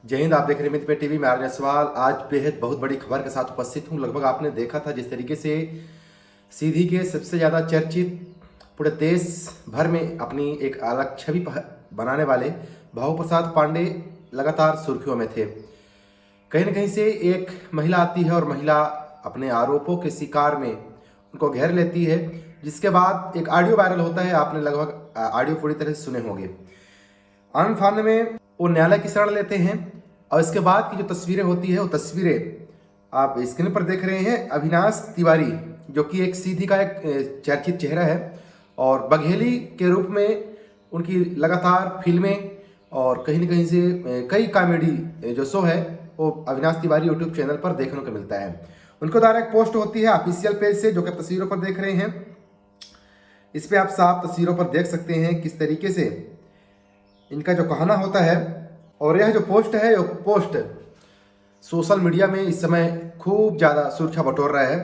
जय हिंद। आप देख रहे हैं मित्र पे टीवी में आर्य सवाल। आज बेहद बहुत बड़ी खबर के साथ उपस्थित हूं। लगभग आपने देखा था जिस तरीके से सीधी के सबसे ज़्यादा चर्चित पूरे देश भर में अपनी एक अलग छवि बनाने वाले भाऊ प्रसाद पांडे लगातार सुर्खियों में थे। कहीं न कहीं से एक महिला आती है और महिला अपने आरोपों के शिकार में उनको घेर लेती है, जिसके बाद एक ऑडियो वायरल होता है। आपने लगभग ऑडियो पूरी तरह से सुने होंगे। आनंद फानने में वो न्यायालय की शरण लेते हैं और इसके बाद की जो तस्वीरें होती है वो तस्वीरें आप स्क्रीन पर देख रहे हैं। अविनाश तिवारी जो कि एक सीधी का एक चर्चित चेहरा है और बघेली के रूप में उनकी लगातार फिल्में और कहीं न कहीं से कई कॉमेडी जो शो है वो अविनाश तिवारी यूट्यूब चैनल पर देखने को मिलता है। उनको द्वारा एक पोस्ट होती है ऑफिशियल पेज से, जो कि तस्वीरों पर देख रहे हैं। इस पे आप साफ तस्वीरों पर देख सकते हैं किस तरीके से इनका जो कहना होता है। और यह जो पोस्ट है, ये पोस्ट सोशल मीडिया में इस समय खूब ज़्यादा सुर्खियां बटोर रहा है।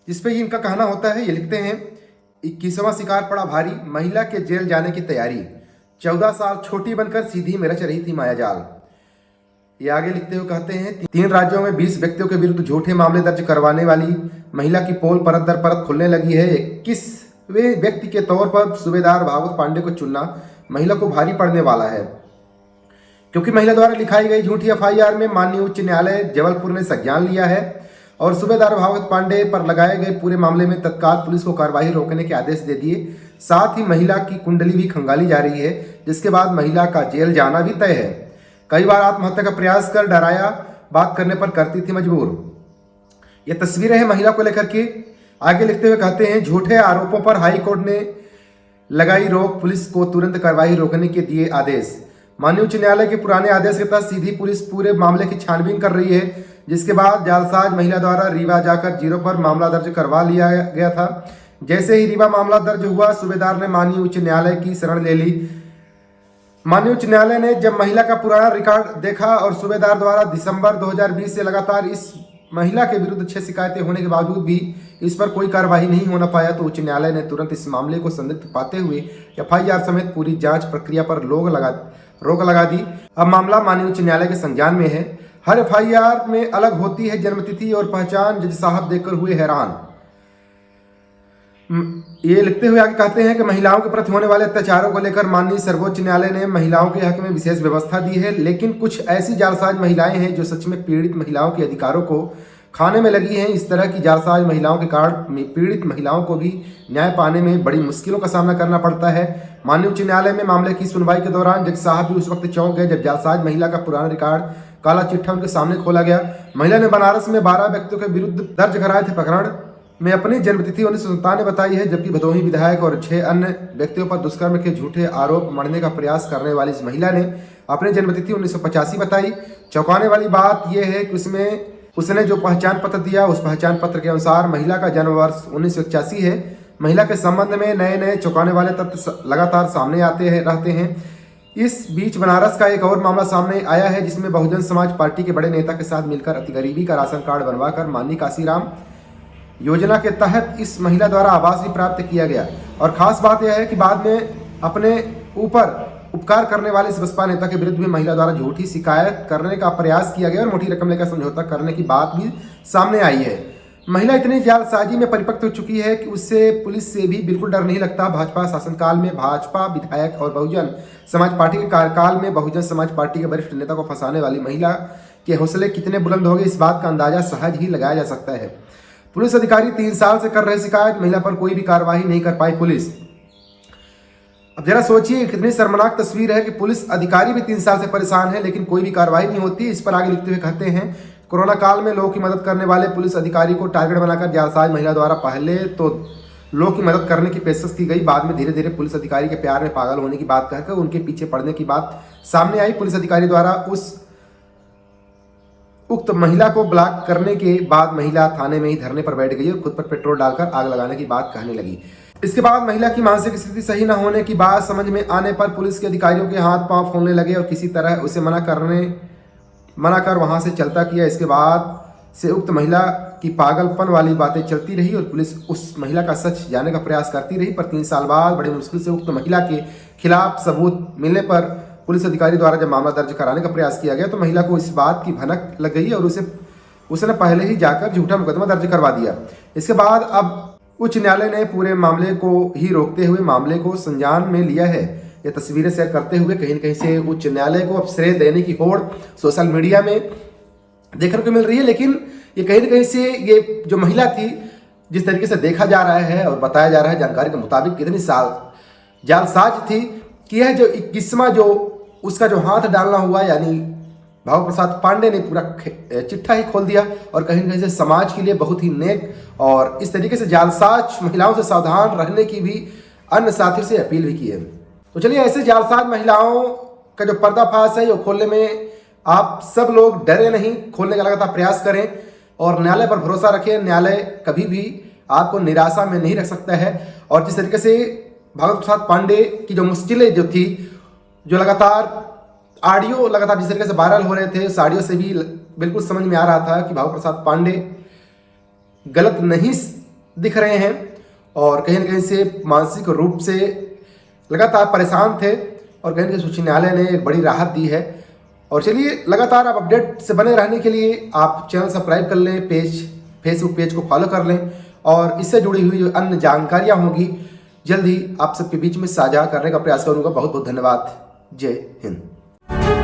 जिसपे इनका कहना होता है, ये लिखते हैं 21वां शिकार पड़ा भारी, महिला के जेल जाने की तैयारी, 14 साल छोटी बनकर सीधी में रच रही थी मायाजाल। ये आगे लिखते हुए कहते हैं 3 राज्यों में 20 व्यक्तियों के विरुद्ध झूठे मामले दर्ज करवाने वाली महिला की पोल परत दर परत खुलने लगी है। 21वें व्यक्ति के तौर पर सूबेदार भागवत पांडे को चुनना महिला को भारी पड़ने वाला है, क्योंकि महिला द्वारा लिखाई गई झूठी एफआईआर में माननीय उच्च न्यायालय जबलपुर ने संज्ञान लिया है और सूबेदार भागवत पांडे पर लगाए गए पूरे मामले में तत्काल पुलिस को कार्रवाई रोकने के आदेश दे दिए। साथ ही महिला की कुंडली भी खंगाली जा रही है, जिसके बाद महिला का जेल जाना भी तय है। कई बार आत्महत्या का प्रयास कर डराया, बात करने पर करती थी मजबूर। ये तस्वीरें हैं महिला को लेकर के। आगे लिखते हुए कहते हैं झूठे आरोपों पर हाईकोर्ट ने लगाई रोक, पुलिस को तुरंत कार्रवाई रोकने के दिए आदेश। माननीय उच्च न्यायालय के पुराने आदेश के तहत सीधी पुलिस पूरे मामले की छानबीन कर रही है, जिसके बाद जालसाज महिला द्वारा रीवा जाकर 0 पर मामला दर्ज करवा लिया गया था। जैसे ही रीवा मामला दर्ज हुआ, सूबेदार ने माननीय उच्च न्यायालय की शरण ले ली। माननीय उच्च न्यायालय ने जब महिला का पुराना रिकॉर्ड देखा और सूबेदार द्वारा दिसंबर 2020 से लगातार इस महिला के विरुद्ध 6 शिकायतें होने के बावजूद भी इस पर कोई कार्रवाई नहीं होना पाया, तो उच्च न्यायालय ने तुरंत इस मामले को संदिग्ध पाते हुए एफआईआर समेत पूरी जांच प्रक्रिया पर रोक लगा दी। अब मामला माननीय उच्च न्यायालय के संज्ञान में है। हर एफआईआर में अलग होती है जन्मतिथि और पहचान, जज साहब देखकर हुए हैरान। ये लिखते हुए आगे कहते हैं कि महिलाओं के प्रति होने वाले अत्याचारों को लेकर माननीय सर्वोच्च न्यायालय ने महिलाओं के हक में विशेष व्यवस्था दी है, लेकिन कुछ ऐसी जालसाज महिलाएं हैं जो सच में पीड़ित महिलाओं के अधिकारों को खाने में लगी हैं। इस तरह की जालसाज महिलाओं के कारण पीड़ित महिलाओं को भी न्याय पाने में बड़ी मुश्किलों का सामना करना पड़ता है। माननीय उच्च न्यायालय में मामले की सुनवाई के दौरान जज साहब भी उस वक्त चौंक गए जब जालसाज महिला का पुराना रिकॉर्ड काला चिट्ठा उनके सामने खोला गया। महिला ने बनारस में 12 व्यक्तियों के विरुद्ध दर्ज कराए थे प्रकरण में अपनी जन्मतिथि 1957 बताई है, जबकि भदोही विधायक और 6 अन्य व्यक्तियों पर दुष्कर्म के झूठे आरोप मढ़ने का प्रयास करने वाली इस महिला ने अपनी जन्मतिथि 1985 बताई। चौंकाने वाली बात यह है कि उसने जो पहचान पत्र दिया, उस पहचान पत्र के अनुसार महिला का जन्म वर्ष 1981 है। महिला के संबंध में नए नए चौंकाने वाले तथ्य लगातार सामने रहते हैं। इस बीच बनारस का एक और मामला सामने आया है, जिसमें बहुजन समाज पार्टी के बड़े नेता के साथ मिलकर अति गरीबी का राशन कार्ड बनवाकर माननीय काशीराम योजना के तहत इस महिला द्वारा आवास भी प्राप्त किया गया। और खास बात यह है कि बाद में अपने ऊपर उपकार करने वाले इस बसपा नेता के विरुद्ध भी महिला द्वारा झूठी शिकायत करने का प्रयास किया गया और मोटी रकम लेकर समझौता करने की बात भी सामने आई है। महिला इतनी जालसाजी में परिपक्व हो चुकी है कि उससे पुलिस से भी बिल्कुल डर नहीं लगता। भाजपा शासनकाल में भाजपा विधायक और बहुजन समाज पार्टी के कार्यकाल में बहुजन समाज पार्टी के वरिष्ठ नेता को फंसाने वाली महिला के हौसले कितने बुलंद हो गए, इस बात का अंदाजा सहज ही लगाया जा सकता है। पुलिस अधिकारी 3 साल से कर रहे शिकायत, महिला पर कोई भी कार्रवाई नहीं कर पाई पुलिस। अब जरा सोचिए कितनी शर्मनाक तस्वीर है कि पुलिस अधिकारी भी 3 साल से परेशान है, लेकिन कोई भी कार्रवाई नहीं होती। इस पर आगे लिखते हुए कहते हैं कोरोना काल में लोगों की मदद करने वाले पुलिस अधिकारी को टारगेट बनाकर जालसाज महिला द्वारा पहले तो लोगों की मदद करने की पेशकश की गई, बाद में धीरे धीरे पुलिस अधिकारी के प्यार में पागल होने की बात कहकर उनके पीछे पड़ने की बात सामने आई। पुलिस अधिकारी द्वारा उक्त महिला को ब्लॉक करने के बाद महिला थाने में ही धरने पर बैठ गई और खुद पर पेट्रोल डालकर आग लगाने की बात कहने लगी। इसके बाद महिला की मानसिक स्थिति सही न होने की बात समझ में आने पर पुलिस के अधिकारियों के हाथ पांव फूलने लगे और किसी तरह उसे मना कर वहां से चलता किया। इसके बाद से उक्त महिला की पागलपन वाली बातें चलती रही और पुलिस उस महिला का सच जानने का प्रयास करती रही, पर 3 साल बाद बड़ी मुश्किल से उक्त महिला के खिलाफ सबूत मिलने पर पुलिस अधिकारी द्वारा जब मामला दर्ज कराने का प्रयास किया गया तो महिला को इस बात की भनक लग गई और उसने पहले ही जाकर झूठा मुकदमा दर्ज करवा दिया। इसके बाद अब उच्च न्यायालय ने पूरे मामले को ही रोकते हुए मामले को संज्ञान में लिया है। ये तस्वीरें शेयर करते हुए कहीं न कहीं से उच्च न्यायालय को अब श्रेय देने की होड़ सोशल मीडिया में देखने को मिल रही है। लेकिन ये कहीं न कहीं से ये जो महिला थी, जिस तरीके से देखा जा रहा है और बताया जा रहा है जानकारी के मुताबिक, कितनी जालसाज थी कि यह जो 21वां जो उसका जो हाथ डालना हुआ, यानी भाव प्रसाद पांडे ने पूरा चिट्ठा ही खोल दिया और कहीं न कहीं से समाज के लिए बहुत ही नेक और इस तरीके से जालसाज महिलाओं से सावधान रहने की भी अन्य साथियों से अपील भी की है। तो चलिए, ऐसे जालसाज महिलाओं का जो पर्दाफाश है वो खोलने में आप सब लोग डरे नहीं, खोलने का लगातार प्रयास करें और न्यायालय पर भरोसा रखें। न्यायालय कभी भी आपको निराशा में नहीं रख सकता है। और जिस तरीके से भागवत प्रसाद पांडे की जो मुश्किलें जो थी, जो लगातार ऑडियो लगातार जिस तरीके से वायरल हो रहे थे, उस ऑडियो से भी बिल्कुल समझ में आ रहा था कि भागवत प्रसाद पांडे गलत नहीं दिख रहे हैं और कहीं न कहीं से मानसिक रूप से लगातार परेशान थे और कहीं न कहीं उच्च न्यायालय ने एक बड़ी राहत दी है। और चलिए, लगातार आप अपडेट से बने रहने के लिए आप चैनल सब्सक्राइब कर लें, फेसबुक पेज को फॉलो कर लें और इससे जुड़ी हुई जो अन्य जानकारियाँ होंगी जल्द ही आप सबके बीच में साझा करने का प्रयास करूँगा। बहुत बहुत धन्यवाद। जय हिंद।